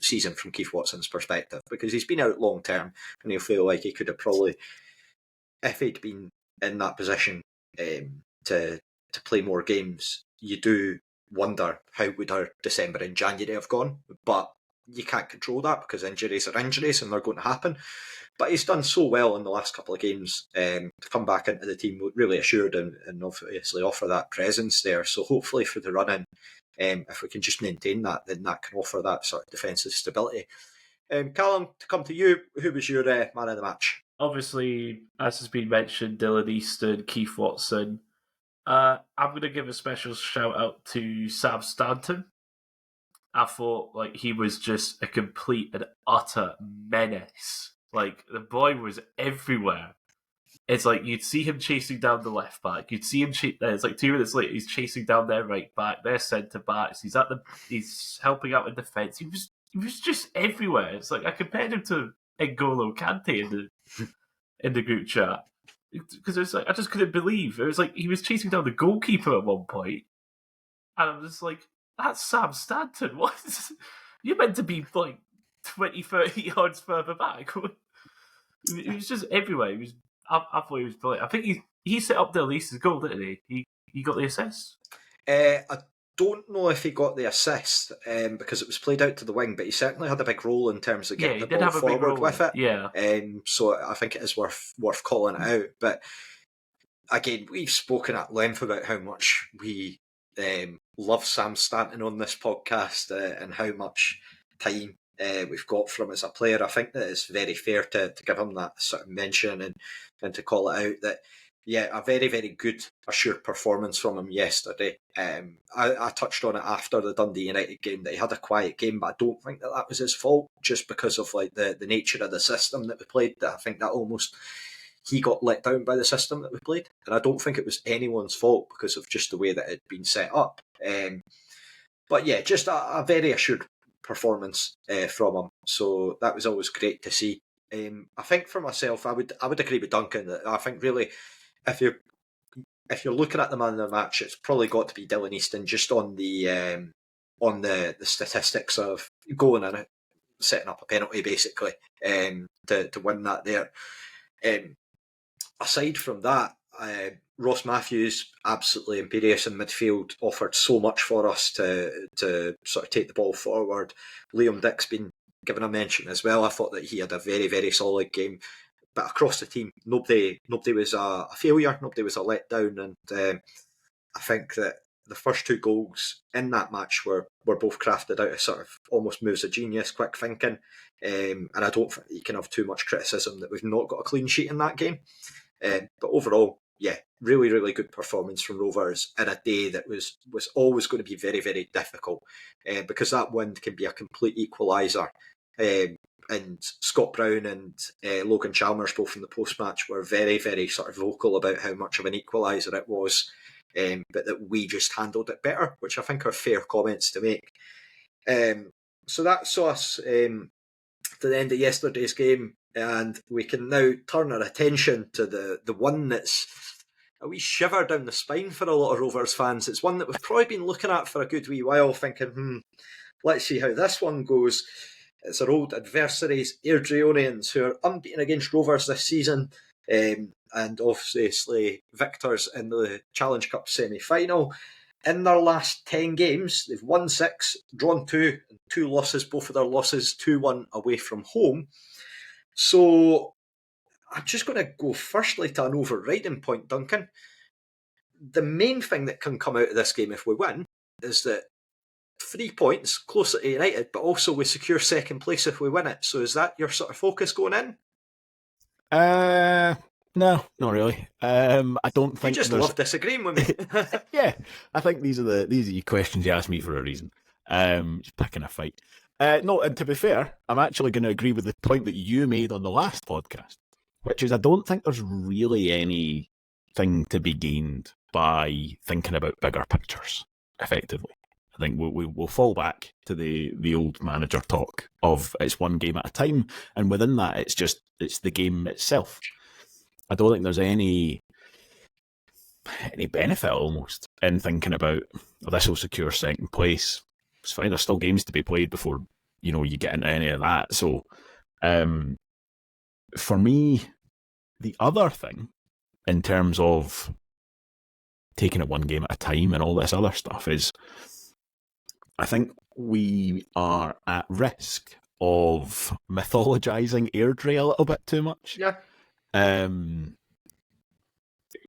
season from Keith Watson's perspective, because he's been out long term, and he'll feel like he could have probably, if he'd been in that position to play more games, you do wonder how would our December and January have gone, but you can't control that because injuries are injuries and they're going to happen. But he's done so well in the last couple of games to come back into the team really assured and obviously offer that presence there. So hopefully for the run-in, if we can just maintain that, then that can offer that sort of defensive stability. Callum, to come to you, who was your man of the match? Obviously, as has been mentioned, Dylan Easton, Keith Watson. I'm going to give a special shout out to Sam Stanton. I thought he was just a complete and utter menace. The boy was everywhere. It's you'd see him chasing down the left back. You'd see him. It's 2 minutes later, he's chasing down their right back, their centre backs. He's helping out in defence. He was just everywhere. It's I compared him to N'Golo Kante in the group chat, because it's I just couldn't believe it was he was chasing down the goalkeeper at one point, and I'm just that's Sam Stanton. What? You're meant to be 20, 30 yards further back. He was just everywhere. I thought he was brilliant. I think he set up Dylan Easton's goal, didn't he? He got the assist. I don't know if he got the assist because it was played out to the wing, but he certainly had a big role in terms of getting the ball forward with it. Yeah. So I think it is worth calling it out. But again, we've spoken at length about how much we love Sam Stanton on this podcast and how much time we've got from him as a player. I think that it's very fair to give him that sort of mention and to call it out that, yeah, a very, very good assured performance from him yesterday. I touched on it after the Dundee United game that he had a quiet game, but I don't think that was his fault, just because of the nature of the system that we played. That I think that almost he got let down by the system that we played. And I don't think it was anyone's fault because of just the way that it had been set up. But yeah, just a very assured performance from him. So that was always great to see. I think for myself, I would agree with Duncan that I think really if you're looking at the man of the match, it's probably got to be Dylan Easton just on the statistics of going and setting up a penalty basically to win that there. Aside from that, Ross Matthews, absolutely imperious in midfield, offered so much for us to sort of take the ball forward. Liam Dick's been given a mention as well. I thought that he had a very, very solid game. But across the team, nobody was a failure, nobody was a letdown. And I think that the first 2 goals in that match were both crafted out of sort of almost moves of genius, quick thinking. And I don't think you can have too much criticism that we've not got a clean sheet in that game. But overall, yeah, really, really good performance from Rovers in a day that was always going to be very, very difficult because that win can be a complete equaliser. And Scott Brown and Logan Chalmers, both in the post-match, were very, very sort of vocal about how much of an equaliser it was, but that we just handled it better, which I think are fair comments to make. So that saw us to the end of yesterday's game, and we can now turn our attention to the one that's a wee shiver down the spine for a lot of Rovers fans. It's one that we've probably been looking at for a good wee while, thinking, let's see how this one goes. It's our old adversaries, Airdrieonians, who are unbeaten against Rovers this season, and obviously victors in the Challenge Cup semi-final. In their last 10 games, they've won 6, drawn 2, and 2 losses, both of their losses 2-1 away from home. So I'm just going to go firstly to an overriding point, Duncan. The main thing that can come out of this game if we win is that 3 points closer to United, but also we secure second place if we win it. So is that your sort of focus going in? No, not really. I don't think you just love disagreeing with me. Yeah, I think these are your questions you asked me for a reason. Just picking a fight. No, and to be fair, I'm actually going to agree with the point that you made on the last podcast, which is I don't think there's really anything to be gained by thinking about bigger pictures, effectively. I think we'll fall back to the old manager talk of it's one game at a time, and within that, it's the game itself. I don't think there's any benefit almost in thinking about this will secure second place. It's fine. There's still games to be played before you get into any of that. So, for me, the other thing in terms of taking it one game at a time and all this other stuff is, I think we are at risk of mythologizing Airdrie a little bit too much. Yeah.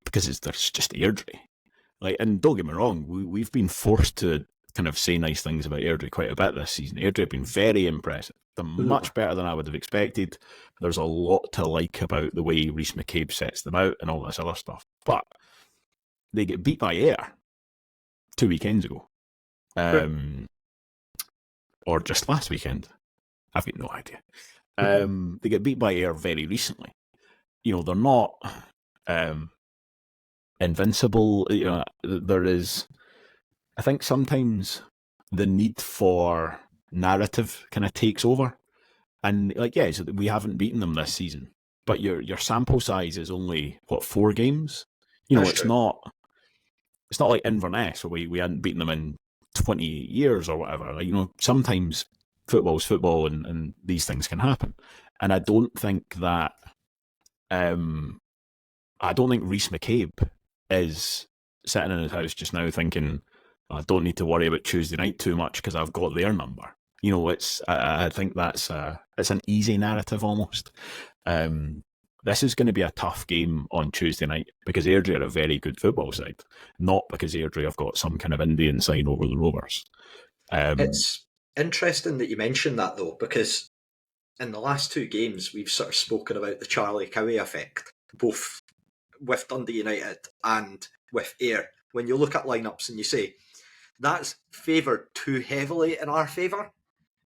Because there's just Airdrie. And don't get me wrong, we've been forced to kind of say nice things about Airdrie quite a bit this season. Airdrie have been very impressive. They're much better than I would have expected. There's a lot to like about the way Rhys McCabe sets them out and all this other stuff. But they get beat by Ayr 2 weekends ago. Or just last weekend. I've got no idea. They get beat by Ayr very recently. They're not invincible. There is, I think sometimes the need for narrative kind of takes over. And so we haven't beaten them this season, but your sample size is only 4 games. It's not like Inverness where we hadn't beaten them in 20 years or whatever. Sometimes football's football and these things can happen. And I don't think that Rhys McCabe is sitting in his house just now thinking, I don't need to worry about Tuesday night too much because I've got their number. I think that's it's an easy narrative almost. This is going to be a tough game on Tuesday night because Airdrie are a very good football side, not because Airdrie have got some kind of Indian sign over the Rovers. It's interesting that you mentioned that though, because in the last 2 games we've sort of spoken about the Charlie Cowie effect, both with Dundee United and with Ayr. When you look at lineups and you say that's favoured too heavily in our favour,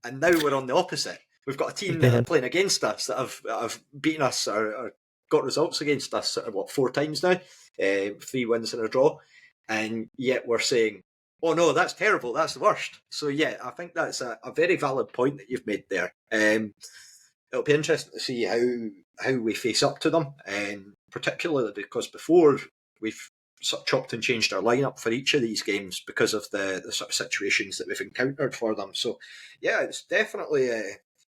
and now we're on the opposite. We've got a team that are playing against us that have beaten us or got results against us, 4 times now, 3 wins and a draw, and yet we're saying, oh no, that's terrible, that's the worst. So yeah, I think that's a very valid point that you've made there. It'll be interesting to see how we face up to them, particularly because before we've sort of chopped and changed our lineup for each of these games because of the sort of situations that we've encountered for them. So yeah, it's definitely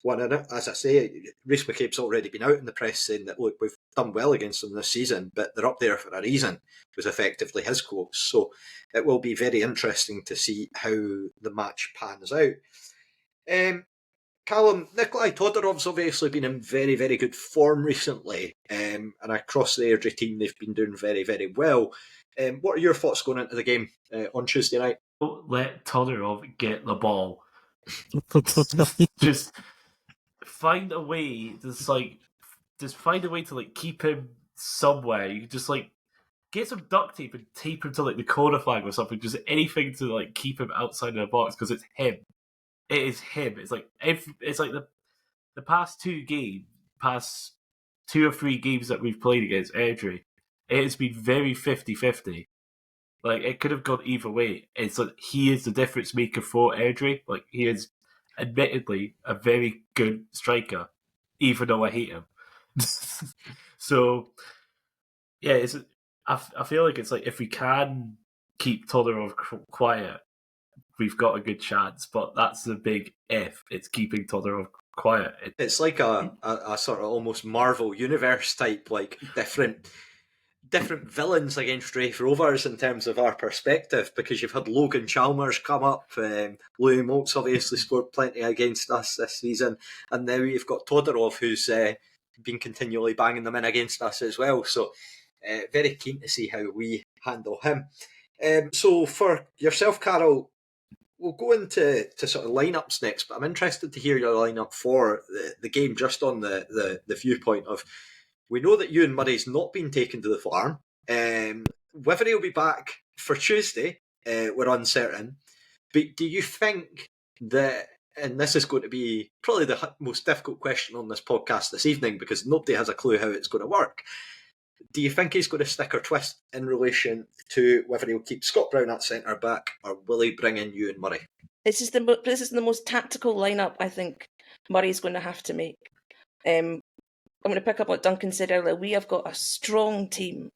one in it. As I say, Rhys McCabe's already been out in the press saying that, look, we've done well against them this season, but they're up there for a reason, was effectively his quotes. So it will be very interesting to see how the match pans out. Callum, Nikolai Todorov's obviously been in very, very good form recently, and across the Airdrie team they've been doing very, very well. What are your thoughts going into the game on Tuesday night? Don't let Todorov get the ball. Just find a way to keep him somewhere. You can just get some duct tape and tape him to the corner flag or something. Just anything to keep him outside of the box, because it's him. It is him. It's the past 2 or 3 games that we've played against Airdrie, it has been very 50-50. It could have gone either way. It's he is the difference maker for Airdrie. He is admittedly a very good striker, even though I hate him. So yeah, I feel like it's if we can keep Todorov quiet, we've got a good chance, but that's the big if. It's keeping Todorov quiet. It's like a sort of almost Marvel universe type, different villains against Raith Rovers in terms of our perspective, because you've had Logan Chalmers come up, Louis Moult's obviously scored plenty against us this season, and now you've got Todorov who's been continually banging them in against us as well. So very keen to see how we handle him. So for yourself, Carol, we'll go into sort of lineups next, but I'm interested to hear your lineup for the game, just on the viewpoint of, we know that Ewan Murray's not been taken to the farm. Whether he'll be back for Tuesday, we're uncertain. But do you think that, and this is going to be probably the most difficult question on this podcast this evening, because nobody has a clue how it's going to work, do you think he's going to stick or twist in relation to whether he'll keep Scott Brown at centre back, or will he bring in Ewan Murray? This is the most tactical lineup I think Murray's going to have to make. I'm going to pick up what Duncan said earlier. We have got a strong team.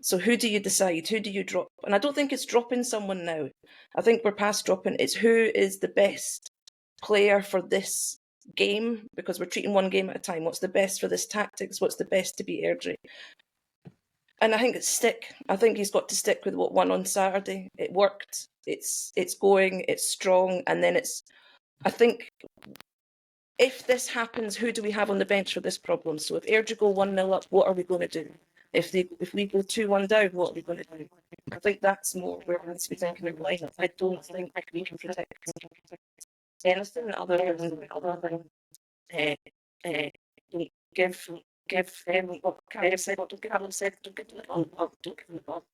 So who do you decide? Who do you drop? And I don't think it's dropping someone now. I think we're past dropping. It's who is the best player for this game, because we're treating one game at a time. What's the best for this tactics? What's the best to beat Airdrie? And I think it's stick. I think he's got to stick with what won on Saturday. It worked. It's going. It's strong. And then I think, if this happens, who do we have on the bench for this problem? So if Airdrie go 1-0 up, what are we going to do? If we go 2-1 down, what are we going to do? I think that's more where we need to be thinking of lineup. I don't think we can protect anything other than give what Callum said, what Callum said, don't give the ball.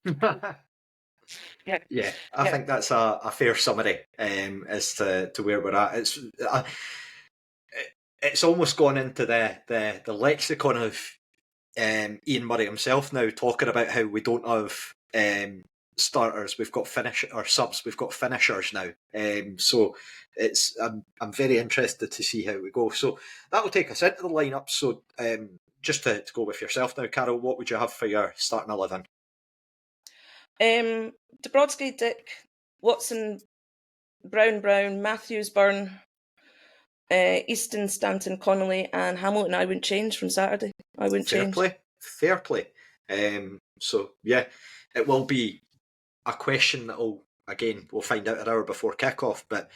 Yeah, I think that's a fair summary as to where we're at. It's almost gone into the lexicon of Ian Murray himself now, talking about how we don't have starters, we've got subs, we've got finishers now. So I'm very interested to see how we go. So that will take us into the lineup. So just to go with yourself now, Carol, what would you have for your starting 11? Dubrovsky, Dick, Watson, Brown, Matthews, Byrne, Easton, Stanton, Connolly, and Hamilton. I wouldn't change from Saturday. I wouldn't change. Fair play. So yeah, it will be a question that we'll find out an hour before kickoff, but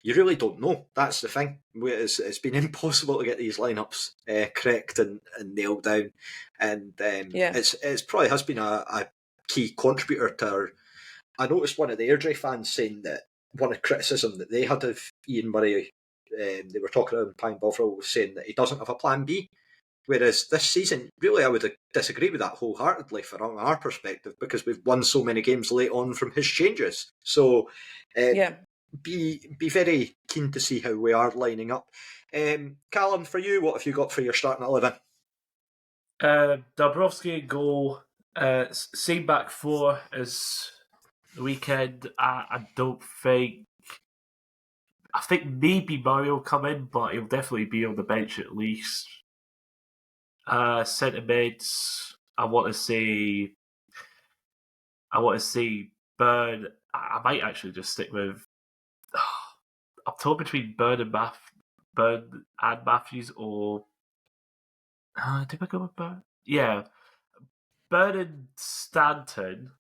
you really don't know. That's the thing. It's been impossible to get these lineups correct and nailed down, and it's probably has been a key contributor to I noticed one of the Airdrie fans saying that one of the criticism that they had of Ian Murray, they were talking about Pine Bovril, was saying that he doesn't have a plan B. Whereas this season, really, I would disagree with that wholeheartedly from our perspective, because we've won so many games late on from his changes. So, be very keen to see how we are lining up. Callum, for you, what have you got for your starting 11? Dabrowski in goal. Same back four as the weekend. I don't think. I think maybe Murray will come in, but he'll definitely be on the bench at least. Centre mids. I want to say Bird. I might actually just stick with. I'm torn between Bird and Matthews, or did I go with Bird? Yeah, Bird and Stanton,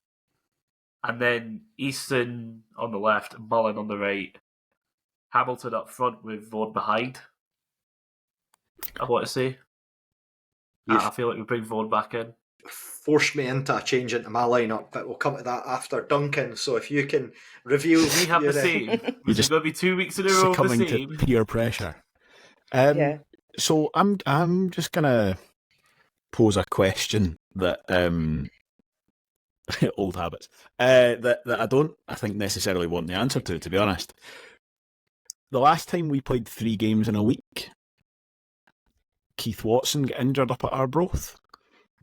and then Easton on the left, Mullen on the right, Hamilton up front with Vaughan behind. I want to say. I feel like we bring Vaughan back in. Forced me into a change into my lineup, but we'll come to that after Duncan. So if you can reveal, We have the same. We're just going to be 2 weeks in a row the same. To peer pressure. So I'm just gonna pose a question that old habits that I think necessarily want the answer to be honest. The last time we played 3 games in a week, Keith Watson got injured up at Arbroath.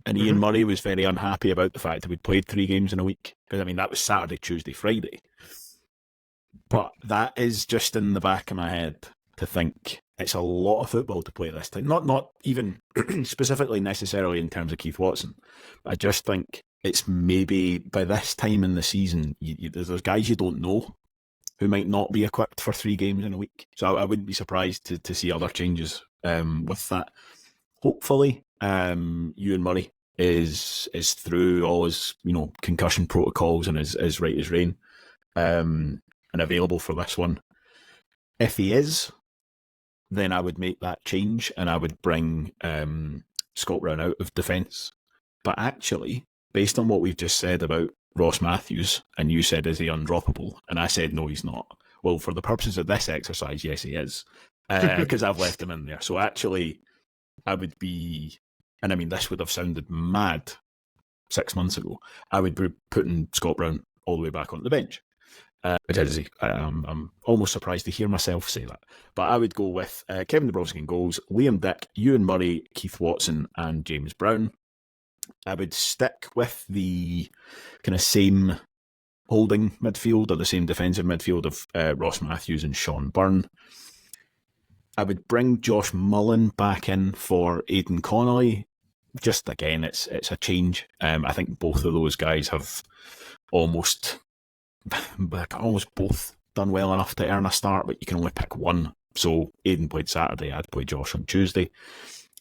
And Ian Murray was very unhappy about the fact that we'd played 3 games in a week. Because, I mean, that was Saturday, Tuesday, Friday. But that is just in the back of my head to think it's a lot of football to play this time. Not even specifically necessarily in terms of Keith Watson. But I just think it's maybe by this time in the season, there's guys you don't know who might not be equipped for 3 games in a week. So I wouldn't be surprised to see other changes with that. Hopefully, Ewan Murray is through all his concussion protocols and is right as rain and available for this one. If he is, then I would make that change and I would bring Scott Brown out of defence. But actually, based on what we've just said about Ross Matthews, and you said, is he undroppable? And I said, no, he's not. Well, for the purposes of this exercise, yes, he is. Because I've left him in there. So actually, I would be, and I mean, this would have sounded mad 6 months ago, I would be putting Scott Brown all the way back on the bench. Which is easy. I'm almost surprised to hear myself say that. But I would go with Kevin Dabrowski in goals, Liam Dick, Ewan Murray, Keith Watson, and James Brown. I would stick with the kind of same holding midfield or the same defensive midfield of Ross Matthews and Sean Byrne. I would bring Josh Mullen back in for Aidan Connolly. Just again, it's a change. I think both of those guys have almost both done well enough to earn a start, but you can only pick one. So Aidan played Saturday, I'd play Josh on Tuesday.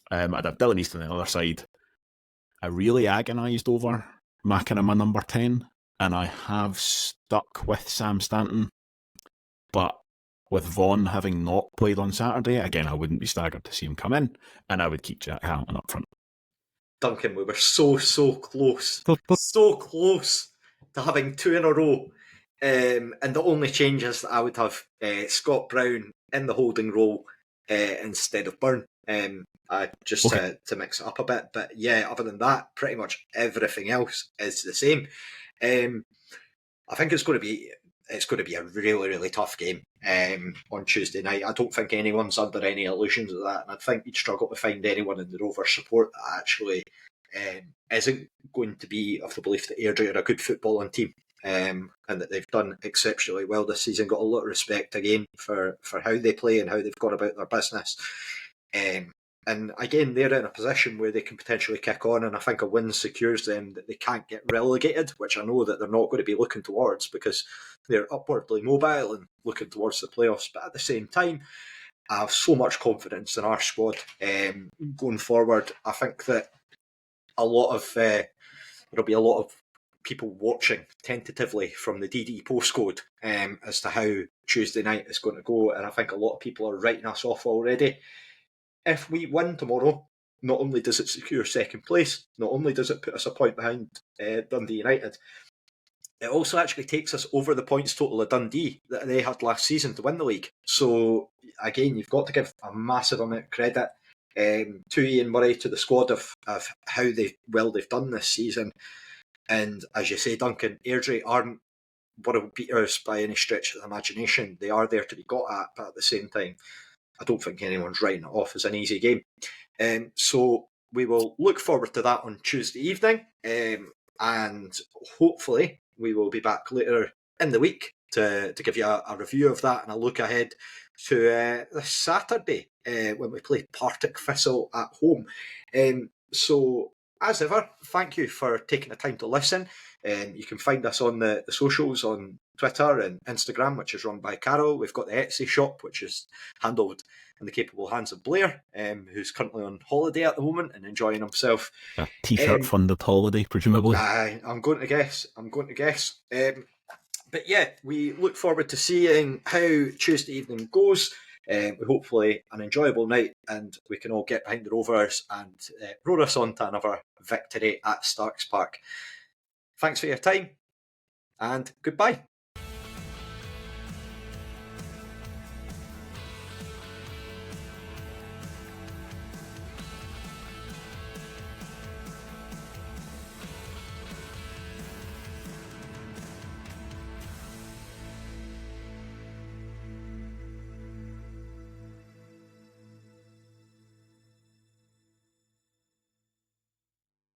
I'd have Dylan Easton on the other side. I really agonised over Mackinnon my number 10, and I have stuck with Sam Stanton. But with Vaughan having not played on Saturday, again, I wouldn't be staggered to see him come in, and I would keep Jack Hamilton up front. Duncan, we were so close. So close to having 2 in a row. And the only changes that I would have Scott Brown in the holding role instead of Byrne. Just to mix it up a bit. But yeah, other than that, pretty much everything else is the same. I think it's going to be a really, really tough game on Tuesday night. I don't think anyone's under any illusions of that, and I think you'd struggle to find anyone in the Rovers support that actually isn't going to be of the belief that Airdrie are a good footballing team, and that they've done exceptionally well this season. Got a lot of respect again for how they play and how they've gone about their business. And again, they're in a position where they can potentially kick on, and I think a win secures them that they can't get relegated, which I know that they're not going to be looking towards because they're upwardly mobile and looking towards the playoffs. But at the same time, I have so much confidence in our squad going forward. I think that there'll be a lot of people watching tentatively from the DD postcode as to how Tuesday night is going to go, and I think a lot of people are writing us off already. If we win tomorrow, not only does it secure second place, not only does it put us a point behind Dundee United, it also actually takes us over the points total of Dundee that they had last season to win the league. So again, you've got to give a massive amount of credit to Ian Murray, to the squad of how they've done this season. And as you say, Duncan, Airdrie aren't world beaters by any stretch of the imagination. They are there to be got at, but at the same time, I don't think anyone's writing it off as an easy game. So we will look forward to that on Tuesday evening, and hopefully we will be back later in the week to give you a review of that and a look ahead to this Saturday when we play Partick Thistle at home. So, as ever, thank you for taking the time to listen. You can find us on the socials on Twitter and Instagram, which is run by Carol. We've got the Etsy shop, which is handled in the capable hands of Blair, who's currently on holiday at the moment and enjoying himself. A t-shirt funded holiday, presumably. I'm going to guess. But yeah, we look forward to seeing how Tuesday evening goes. Hopefully an enjoyable night, and we can all get behind the Rovers and roll us on to another victory at Starks Park. Thanks for your time, and goodbye.